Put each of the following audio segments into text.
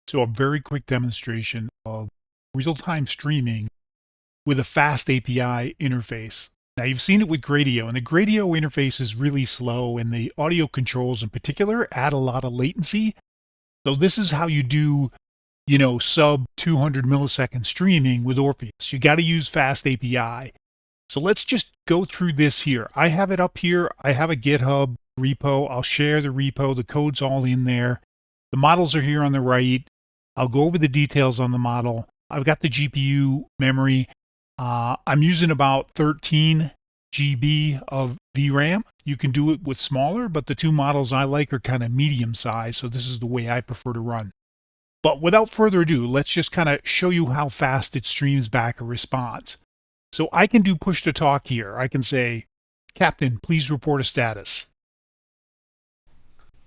So a very quick demonstration of real-time streaming with a fast API interface. Now you've seen it with Gradio, and the Gradio interface is really slow, and the audio controls in particular add a lot of latency. So this is how you do, sub 200 millisecond streaming with Orpheus. You got to use fast API. So let's just go through this here. I have it up here. I have a GitHub repo. I'll share the repo. The code's all in there. The models are here on the right. I'll go over the details on the model. I've got the GPU memory. I'm using about 13 GB of VRAM. You can do it with smaller, but the two models I like are kind of medium size, so this is the way I prefer to run. But without further ado, let's just kind of show you how fast it streams back a response. So I can do push to talk here. I can say, Captain, please report a status.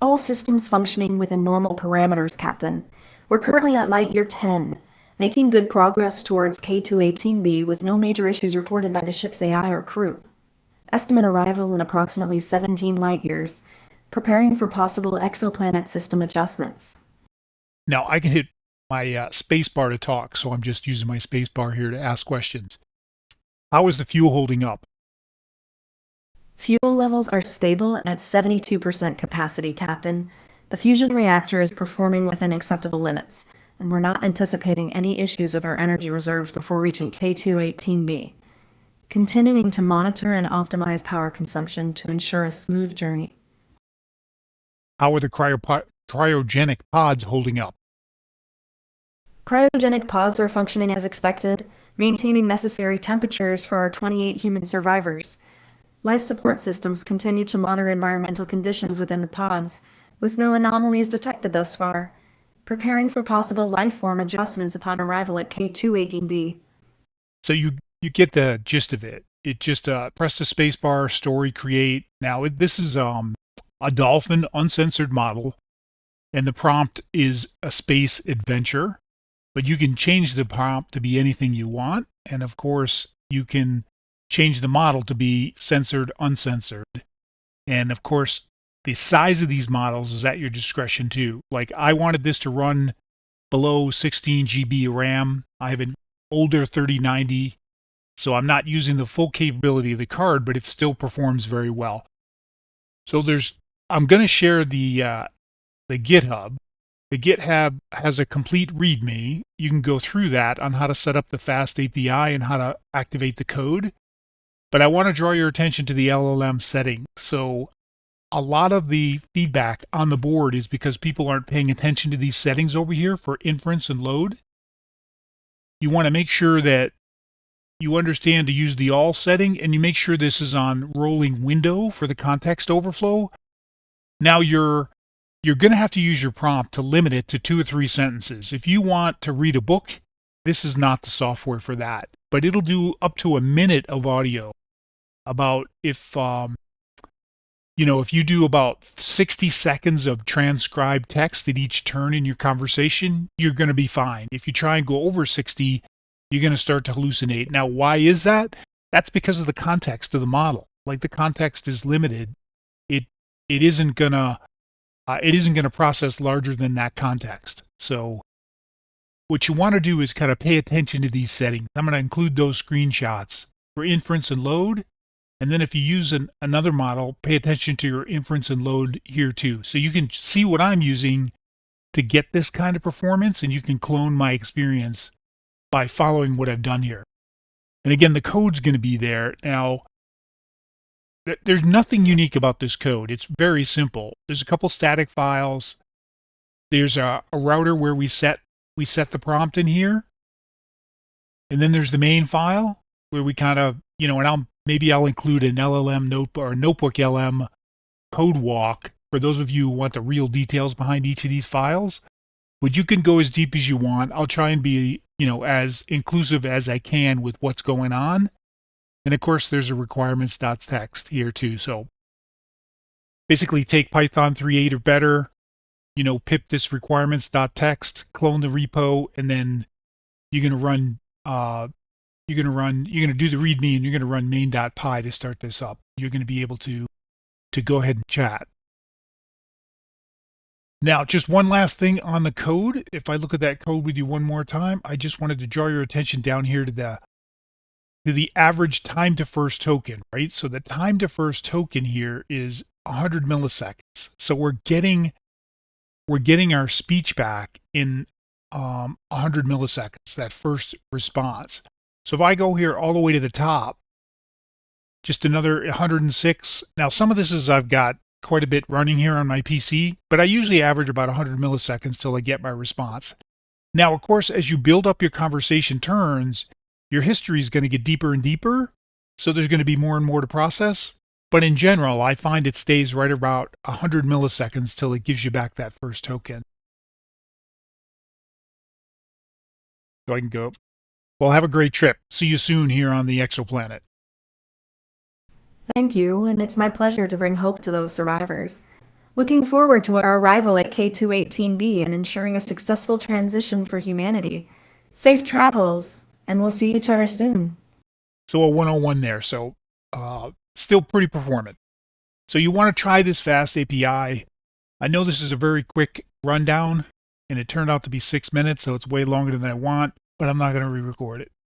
All systems functioning within normal parameters, Captain. We're currently at light year 10, making good progress towards K218b with no major issues reported by the ship's AI or crew. Estimate arrival in approximately 17 light years, preparing for possible exoplanet system adjustments. Now I can hit my space bar to talk, so I'm just using my space bar here to ask questions. How is the fuel holding up? Fuel levels are stable at 72% capacity, Captain. The fusion reactor is performing within acceptable limits, and we're not anticipating any issues with our energy reserves before reaching K218b. Continuing to monitor and optimize power consumption to ensure a smooth journey. How are the cryogenic pods holding up? Cryogenic pods are functioning as expected, maintaining necessary temperatures for our 28 human survivors. Life support systems continue to monitor environmental conditions within the pods, with no anomalies detected thus far, preparing for possible life form adjustments upon arrival at K218b. So you get the gist of it. It just press the space bar, story, create. Now this is a Dolphin uncensored model, and the prompt is a space adventure. But you can change the prompt to be anything you want, and of course you can change the model to be censored, uncensored. And of course, the size of these models is at your discretion too. Like I wanted this to run below 16 GB RAM. I have an older 3090, so I'm not using the full capability of the card, but it still performs very well. So I'm going to share the GitHub. The GitHub has a complete README. You can go through that on how to set up the fast API and how to activate the code. But I want to draw your attention to the LLM setting. So a lot of the feedback on the board is because people aren't paying attention to these settings over here for inference and load. You want to make sure that you understand to use the all setting, and you make sure this is on rolling window for the context overflow. Now you're going to have to use your prompt to limit it to 2 or 3 sentences. If you want to read a book, this is not the software for that, but it'll do up to a minute of audio. About if you do about 60 seconds of transcribed text at each turn in your conversation, you're going to be fine. If you try and go over 60, you're going to start to hallucinate. Now, why is that? That's because of the context of the model. Like the context is limited. It isn't going to process larger than that context. So what you want to do is kind of pay attention to these settings. I'm going to include those screenshots for inference and load. And then if you use another model, pay attention to your inference and load here too. So you can see what I'm using to get this kind of performance, and you can clone my experience by following what I've done here. And again, the code's going to be there. Now, there's nothing unique about this code. It's very simple. There's a couple static files. There's a router where we set the prompt in here. And then there's the main file where we kind of, and maybe I'll include an LLM notebook or notebook LM code walk for those of you who want the real details behind each of these files. But you can go as deep as you want. I'll try and be, as inclusive as I can with what's going on. And of course, there's a requirements.txt here too. So basically take Python 3.8 or better, pip this requirements.txt, clone the repo, and then you're going to run you're going to do the README, and you're going to run main.py to start this up. You're going to be able to go ahead and chat. Now, just one last thing on the code. If I look at that code with you one more time, I just wanted to draw your attention down here to the average time to first token, right? So the time to first token here is 100 milliseconds. So we're getting our speech back in 100 milliseconds, that first response. So if I go here all the way to the top, just another 106. Now, some of this is I've got quite a bit running here on my PC, but I usually average about 100 milliseconds till I get my response. Now, of course, as you build up your conversation turns, your history is going to get deeper and deeper, so there's going to be more and more to process. But in general, I find it stays right about 100 milliseconds till it gives you back that first token. So I can go, well, have a great trip. See you soon here on the exoplanet. Thank you, and it's my pleasure to bring hope to those survivors. Looking forward to our arrival at K218b and ensuring a successful transition for humanity. Safe travels, and we'll see each other soon. So a 101 there. So still pretty performant. So you want to try this fast API. I know this is a very quick rundown, and it turned out to be 6 minutes, so it's way longer than I want, but I'm not going to re-record it.